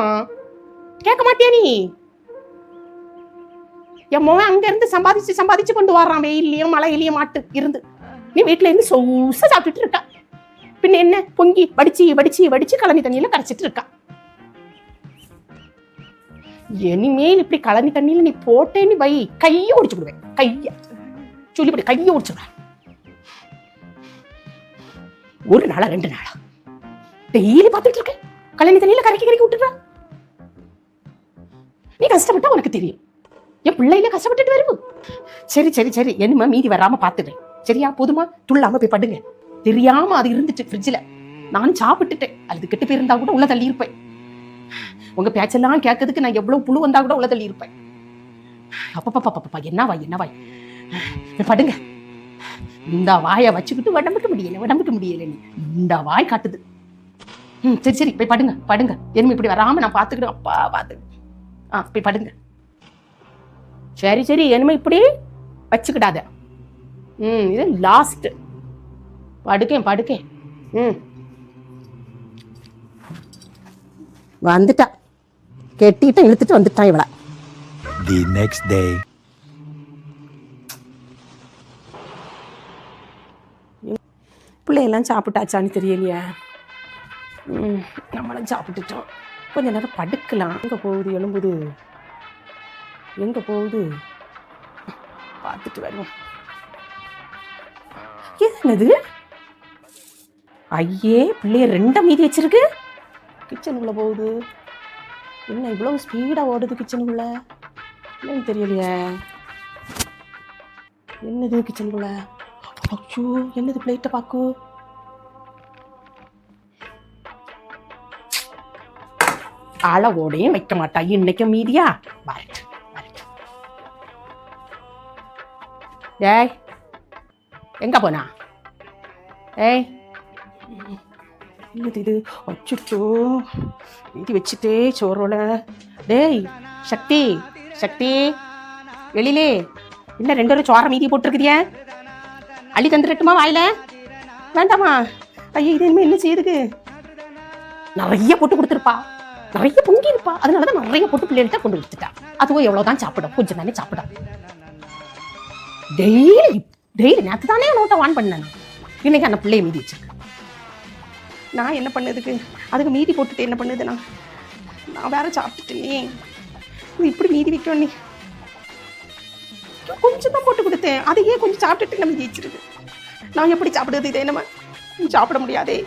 கேட்கலாம். கேட்க மாட்டியா நீ? என் மோன் அங்க இருந்து சம்பாதிச்சு கொண்டு வர்றான், வெயிலையும் மழையிலையும் மாட்டு இருந்து. நீ வீட்டுல இருந்து சொச சாப்பிட்டுட்டு இருக்கா. பின்ன என்ன பொங்கி வடிச்சு கழனி தண்ணியில கரைச்சிட்டு இருக்கா. இனிமேல் இப்படி கழனி தண்ணியில நீ போட்டேன்னு வை, கைய ஒடிச்சு விடுவேன். சொல்லிப்படி கைய ஒடிச்சுடுவேன். ஒரு நாளா 2 நாளா டெய்லி பார்த்துட்டு இருக்கேன், கழனி தண்ணியில கரைக்கி விட்டுடுற. நீ கஷ்டப்பட்டா உனக்கு தெரியும், என் பிள்ளைல கஷ்டப்பட்டுட்டு வருவு. சரி என்னமா மீதி வராம பாத்துட்டேன். சரியா? போதுமா? துள்ளாம போய் படுங்க. தெரியாம அது இருந்துச்சு ஃப்ரிட்ஜ்ல, நானும் சாப்பிட்டுட்டேன். அது கெட்டு போயிருந்தா கூட உள்ள தள்ளி இருப்பேன். உங்க பேச்செல்லாம் கேட்கறதுக்கு நான் எவ்வளவு புழு வந்தா கூட உள்ள தள்ளி இருப்பேன். அப்பப்பா என்ன வாய் படுங்க. இந்த வாயை வச்சுக்கிட்டு உடம்புக்கு முடியல. நீ இந்த வாய் காட்டுது. சரி போய் படுங்க. என்ன இப்படி வராம நான் பாத்துக்கிட்டு அப்பா பாத்து போய் படுங்க. சரி என்னமே இப்படி வச்சுக்கிடாத. இது லாஸ்ட். படுக்கேன். வந்துட்டா, கெட்டிட்டு இழுத்துட்டு வந்துட்டான் இவள. The next day. பிள்ளையெல்லாம் சாப்பிட்டாச்சான்னு தெரியலையே. நம்மளும் சாப்பிட்டுட்டோம். கொஞ்ச நேரம் படுக்கலாம். எங்க போகுது பார்த்துட்டு வருவோம். என்னது? ஐயே, பிள்ளைய 2 மீதி வச்சிருக்கு. கிச்சனுக்குள்ள போகுது. என்ன இவ்வளவு ஸ்பீடா ஓடுது கிச்சனுக்குள்ள? என்னன்னு தெரியலையே. என்னது கிச்சனுக்குள்ள? ஐயோ, என்னது? பிளேட்டை பாக்கு. அளவோடையும் வைக்க மாட்டா. இன்னைக்கு மீதியா? டேய், எங்க போனா? ஏய், என்னது இது? அச்சோ, மீதி வச்சுட்டே சோறோல. டேய் சக்தி, வெளியிலே என்ன 2 சோற மீதி போட்டுருக்குதிய? அள்ளி தந்துடட்டுமா வாயில? வேண்டாமா? ஐயா, இது என்ன செய்யுதுக்கு? நிறைய போட்டு கொடுத்துருப்பா, நிறைய பொங்கி இருப்பா. அதனாலதான் நிறைய போட்டு பிள்ளைகிட்ட கொண்டு கொடுத்துட்டா. அதுவும் எவ்வளவுதான் சாப்பிடும், கொஞ்சம் தானே சாப்பிடும். டெய்லி நேற்று தானே நோட்டை ஆன் பண்ணேன். இன்னைக்கு அந்த பிள்ளைய மீதி வச்சிருக்கேன். நான் என்ன பண்ணதுக்கு? அதுக்கு மீதி போட்டுட்டு என்ன பண்ணுது? நான் வேற சாப்பிட்டுட்டேனே. இப்படி மீதி வைக்கும். நீ கொஞ்சம் தான் போட்டு கொடுத்தேன், அதையே கொஞ்சம் சாப்பிட்டுட்டு நம்ம மீதி வச்சிருக்கு. நான் எப்படி சாப்பிடுறது? இதை நம்ம சாப்பிட முடியாதே.